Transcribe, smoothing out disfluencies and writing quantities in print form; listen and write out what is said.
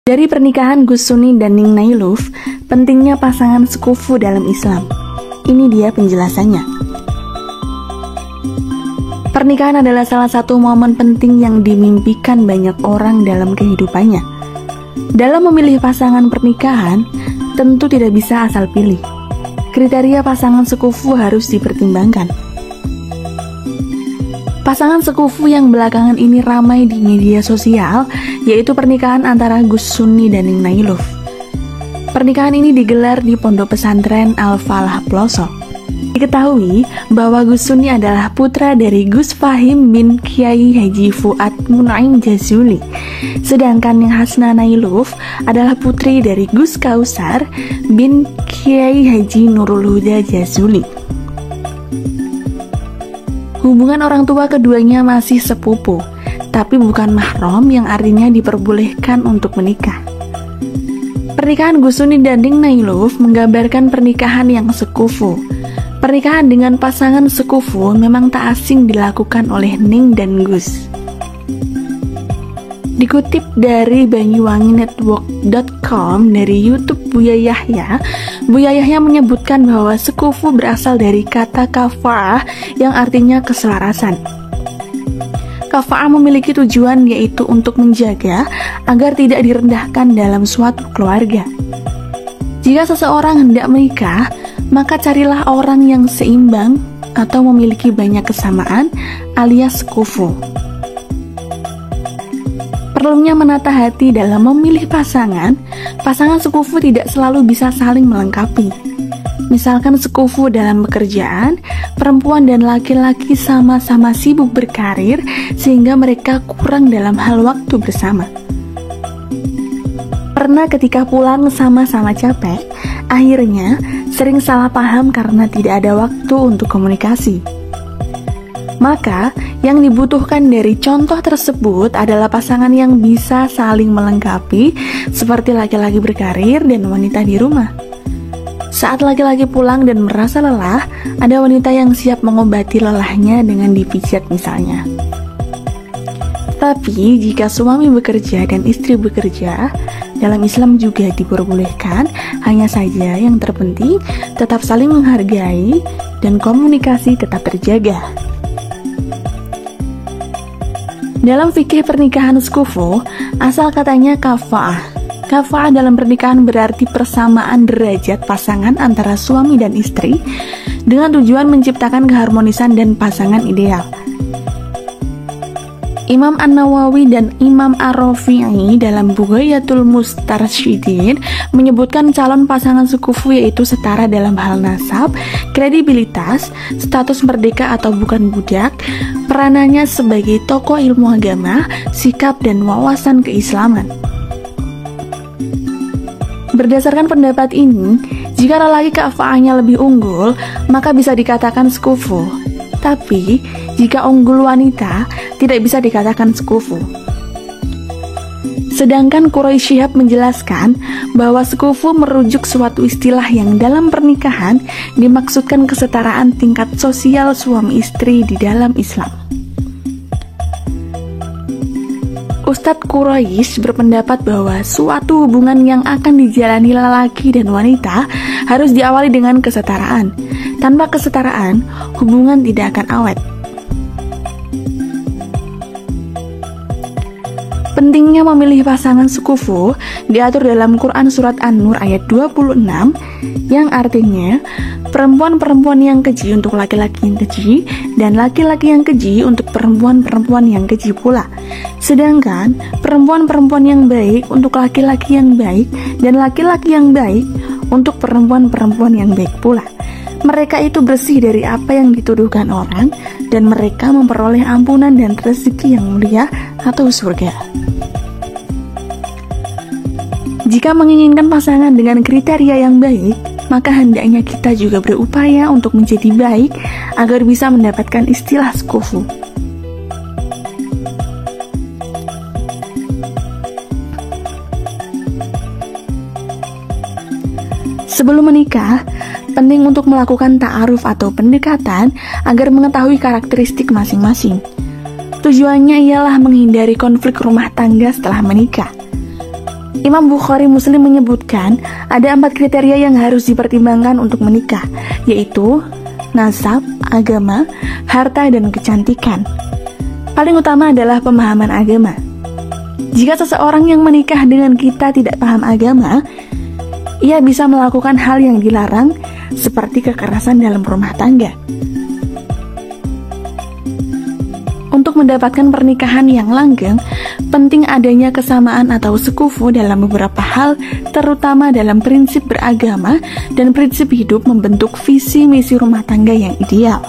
Dari pernikahan Gus Suni dan Ning Nailuf, pentingnya pasangan sekufu dalam Islam. Ini dia penjelasannya. Pernikahan adalah salah satu momen penting yang dimimpikan banyak orang dalam kehidupannya. Dalam memilih pasangan pernikahan, tentu tidak bisa asal pilih. Kriteria pasangan sekufu harus dipertimbangkan. Pasangan sekufu yang belakangan ini ramai di media sosial, yaitu pernikahan antara Gus Suni dan Ning Nailuf. Pernikahan ini digelar di Pondok Pesantren Al-Falah Ploso. Diketahui bahwa Gus Suni adalah putra dari Gus Fahim bin Kiai Haji Fuad Mun'im Jazuli, sedangkan Ning Hasna Nailuf adalah putri dari Gus Kausar bin Kiai Haji Nurul Huda Jazuli. Hubungan orang tua keduanya masih sepupu, tapi bukan mahram yang artinya diperbolehkan untuk menikah. Pernikahan Gus Suni dan Ning Nailuf menggambarkan pernikahan yang sekufu. Pernikahan dengan pasangan sekufu memang tak asing dilakukan oleh Ning dan Gus. Dikutip dari banyuwanginetwork.com dari YouTube Buya Yahya menyebutkan bahwa sekufu berasal dari kata kafa'ah yang artinya keselarasan. Kafa'ah memiliki tujuan yaitu untuk menjaga agar tidak direndahkan dalam suatu keluarga. Jika seseorang hendak menikah, maka carilah orang yang seimbang atau memiliki banyak kesamaan alias sekufu. Perlunya menata hati dalam memilih pasangan sekufu tidak selalu bisa saling melengkapi. Misalkan sekufu dalam pekerjaan, perempuan dan laki-laki sama-sama sibuk berkarir sehingga mereka kurang dalam hal waktu bersama. Pernah ketika pulang sama-sama capek, akhirnya sering salah paham karena tidak ada waktu untuk komunikasi. Maka, yang dibutuhkan dari contoh tersebut adalah pasangan yang bisa saling melengkapi, seperti laki-laki berkarir dan wanita di rumah. Saat laki-laki pulang dan merasa lelah, ada wanita yang siap mengobati lelahnya dengan dipijat misalnya. Tapi, jika suami bekerja dan istri bekerja, dalam Islam juga diperbolehkan, hanya saja yang terpenting tetap saling menghargai dan komunikasi tetap terjaga. Dalam fikih pernikahan sekufu, asal katanya kafa'ah. Kafa'ah dalam pernikahan berarti persamaan derajat pasangan antara suami dan istri dengan tujuan menciptakan keharmonisan dan pasangan ideal. Imam An-Nawawi dan Imam Ar-Rafi'i dalam Bughayatul Mustarsyidin menyebutkan calon pasangan sekufu yaitu setara dalam hal nasab, kredibilitas, status merdeka atau bukan budak, peranannya sebagai tokoh ilmu agama, sikap dan wawasan keislaman. Berdasarkan pendapat ini, jika lelaki kafa'ahnya lebih unggul, maka bisa dikatakan sekufu. Tapi, jika unggul wanita, tidak bisa dikatakan sekufu. Sedangkan Quraisy Shihab menjelaskan bahwa sekufu merujuk suatu istilah yang dalam pernikahan dimaksudkan kesetaraan tingkat sosial suami istri di dalam Islam. Ustadz Quraisy berpendapat bahwa suatu hubungan yang akan dijalani lelaki dan wanita harus diawali dengan kesetaraan. Tanpa kesetaraan, hubungan tidak akan awet. Pentingnya memilih pasangan sekufu diatur dalam Quran Surat An-Nur ayat 26 yang artinya perempuan-perempuan yang keji untuk laki-laki yang keji dan laki-laki yang keji untuk perempuan-perempuan yang keji pula. Sedangkan perempuan-perempuan yang baik untuk laki-laki yang baik dan laki-laki yang baik untuk perempuan-perempuan yang baik pula. Mereka itu bersih dari apa yang dituduhkan orang dan mereka memperoleh ampunan dan rezeki yang mulia atau surga. Jika menginginkan pasangan dengan kriteria yang baik, maka hendaknya kita juga berupaya untuk menjadi baik agar bisa mendapatkan istilah sekufu. Sebelum menikah, penting untuk melakukan ta'aruf atau pendekatan agar mengetahui karakteristik masing-masing. Tujuannya ialah menghindari konflik rumah tangga setelah menikah. Imam Bukhari Muslim menyebutkan ada 4 kriteria yang harus dipertimbangkan untuk menikah, yaitu nasab, agama, harta, dan kecantikan. Paling utama adalah pemahaman agama. Jika seseorang yang menikah dengan kita tidak paham agama, ia bisa melakukan hal yang dilarang seperti kekerasan dalam rumah tangga. Untuk mendapatkan pernikahan yang langgeng, penting adanya kesamaan atau sekufu dalam beberapa hal, terutama dalam prinsip beragama dan prinsip hidup membentuk visi misi rumah tangga yang ideal.